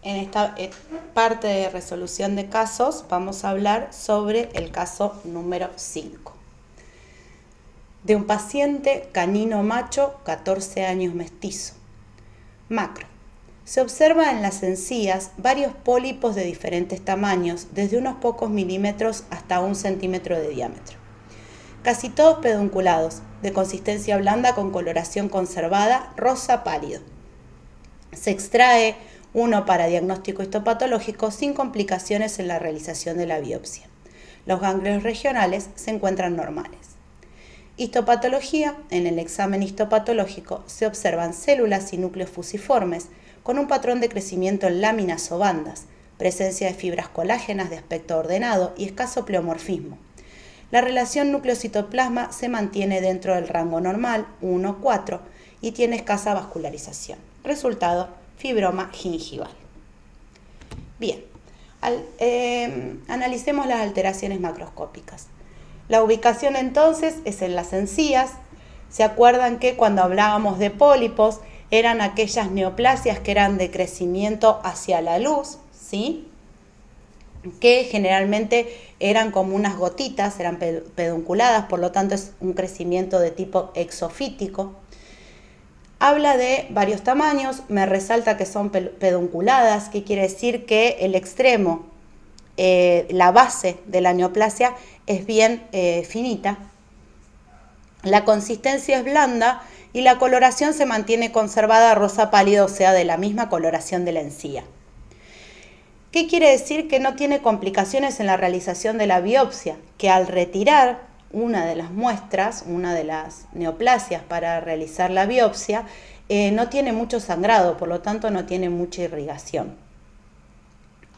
En esta parte de resolución de casos vamos a hablar sobre el caso número 5. De un paciente canino macho, 14 años mestizo. Macro. Se observa en las encías varios pólipos de diferentes tamaños, desde unos pocos milímetros hasta 1 centímetro de diámetro. Casi todos pedunculados, de consistencia blanda con coloración conservada, rosa pálido. Se extrae uno para diagnóstico histopatológico sin complicaciones en la realización de la biopsia. Los ganglios regionales se encuentran normales. Histopatología. En el examen histopatológico se observan células y núcleos fusiformes con un patrón de crecimiento en láminas o bandas, presencia de fibras colágenas de aspecto ordenado y escaso pleomorfismo. La relación núcleo-citoplasma se mantiene dentro del rango normal 1-4 y tiene escasa vascularización. Resultado: fibroma gingival. Bien, analicemos las alteraciones macroscópicas. La ubicación entonces es en las encías. ¿Se acuerdan que cuando hablábamos de pólipos eran aquellas neoplasias que eran de crecimiento hacia la luz, ¿sí? Que generalmente eran como unas gotitas, eran pedunculadas, por lo tanto es un crecimiento de tipo exofítico. Habla de varios tamaños, me resalta que son pedunculadas, que quiere decir que el extremo, la base de la neoplasia es bien finita. La consistencia es blanda y la coloración se mantiene conservada rosa pálido, o sea, de la misma coloración de la encía. ¿Qué quiere decir? Que no tiene complicaciones en la realización de la biopsia, que al retirar una de las muestras, una de las neoplasias para realizar la biopsia, no tiene mucho sangrado, por lo tanto no tiene mucha irrigación.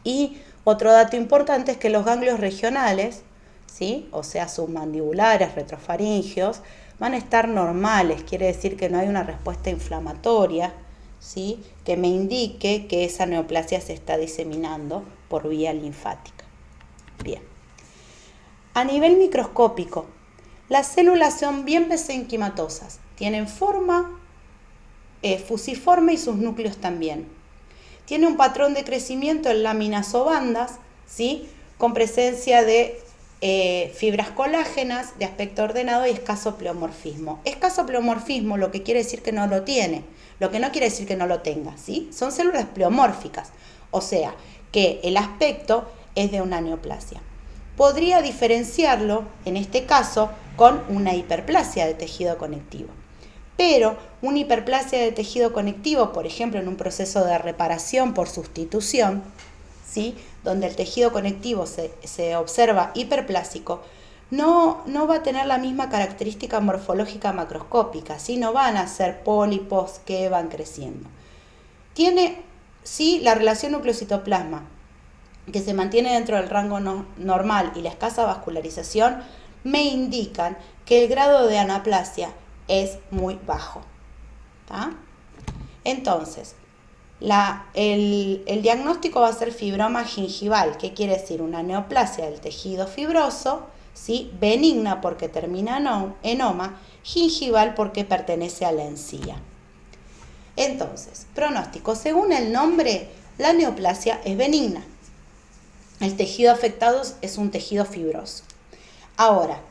Y otro dato importante es que los ganglios regionales, ¿sí? O sea, submandibulares, retrofaringeos, van a estar normales, quiere decir que no hay una respuesta inflamatoria, ¿sí? Que me indique que esa neoplasia se está diseminando por vía linfática. Bien. A nivel microscópico, las células son bien mesenquimatosas, tienen forma fusiforme y sus núcleos también. Tiene un patrón de crecimiento en láminas o bandas, ¿sí? Con presencia de fibras colágenas de aspecto ordenado y escaso pleomorfismo. Escaso pleomorfismo lo que quiere decir que no lo tiene, lo que no quiere decir que no lo tenga, ¿sí? Son células pleomórficas, o sea, que el aspecto es de una neoplasia. Podría diferenciarlo, en este caso, con una hiperplasia de tejido conectivo. Pero una hiperplasia de tejido conectivo, por ejemplo, en un proceso de reparación por sustitución, ¿sí? Donde el tejido conectivo se observa hiperplásico, no va a tener la misma característica morfológica macroscópica, ¿sí? No van a ser pólipos que van creciendo. Tiene, sí, la relación núcleo-citoplasma, que se mantiene dentro del rango normal, y la escasa vascularización me indican que el grado de anaplasia es muy bajo. ¿Tá? Entonces, el diagnóstico va a ser fibroma gingival, que quiere decir una neoplasia del tejido fibroso, ¿sí? Benigna porque termina en oma, gingival porque pertenece a la encía. Entonces, pronóstico. Según el nombre, la neoplasia es benigna. El tejido afectado es un tejido fibroso. Ahora,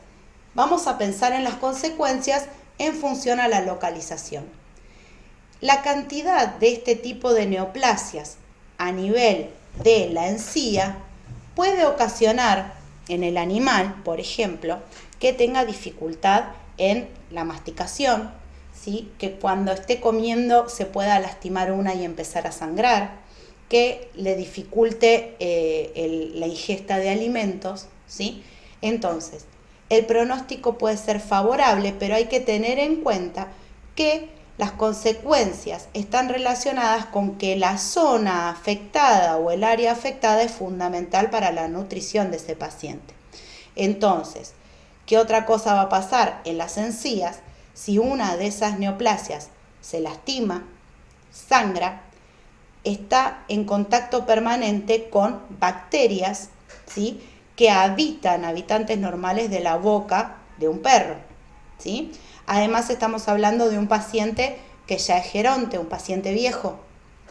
vamos a pensar en las consecuencias en función a la localización. La cantidad de este tipo de neoplasias a nivel de la encía puede ocasionar en el animal, por ejemplo, que tenga dificultad en la masticación, ¿sí? Que cuando esté comiendo se pueda lastimar una y empezar a sangrar, que le dificulte la ingesta de alimentos, ¿sí? Entonces, el pronóstico puede ser favorable, pero hay que tener en cuenta que las consecuencias están relacionadas con que la zona afectada o el área afectada es fundamental para la nutrición de ese paciente. Entonces, ¿qué otra cosa va a pasar en las encías? Si una de esas neoplasias se lastima, sangra, está en contacto permanente con bacterias, ¿sí? Que habitantes normales de la boca de un perro, ¿sí? Además estamos hablando de un paciente que ya es geronte, un paciente viejo,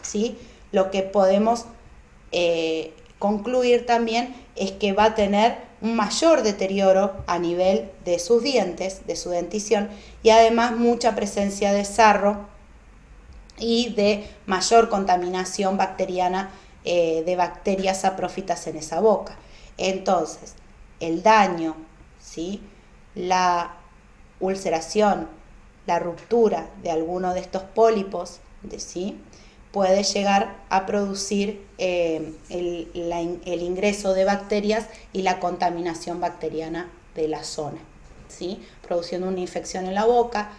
¿sí? lo que podemos concluir también es que va a tener un mayor deterioro a nivel de sus dientes, de su dentición, y además mucha presencia de sarro y de mayor contaminación bacteriana de bacterias saprófitas en esa boca. Entonces, el daño, ¿sí?, la ulceración, la ruptura de alguno de estos pólipos, ¿sí?, puede llegar a producir el ingreso de bacterias y la contaminación bacteriana de la zona, ¿sí?, produciendo una infección en la boca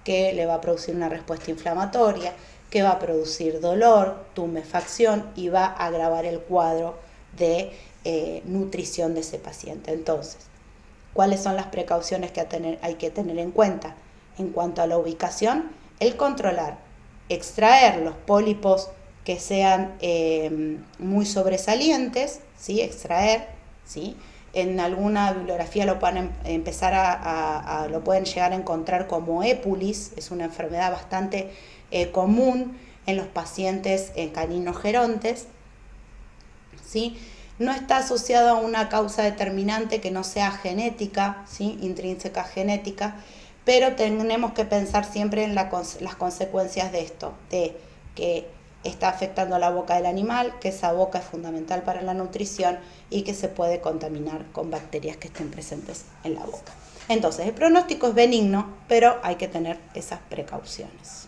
que le va a producir una respuesta inflamatoria, que va a producir dolor, tumefacción y va a agravar el cuadro de nutrición de ese paciente. Entonces, ¿cuáles son las precauciones que hay que tener en cuenta? En cuanto a la ubicación, el controlar, extraer los pólipos que sean muy sobresalientes, ¿sí?, extraer, ¿sí? En alguna bibliografía lo pueden empezar lo pueden llegar a encontrar como épulis, es una enfermedad bastante común en los pacientes caninos gerontes, ¿sí? No está asociado a una causa determinante que no sea genética, ¿sí?, intrínseca genética, pero tenemos que pensar siempre en las consecuencias de esto, de que está afectando a la boca del animal, que esa boca es fundamental para la nutrición y que se puede contaminar con bacterias que estén presentes en la boca. Entonces, el pronóstico es benigno, pero hay que tener esas precauciones.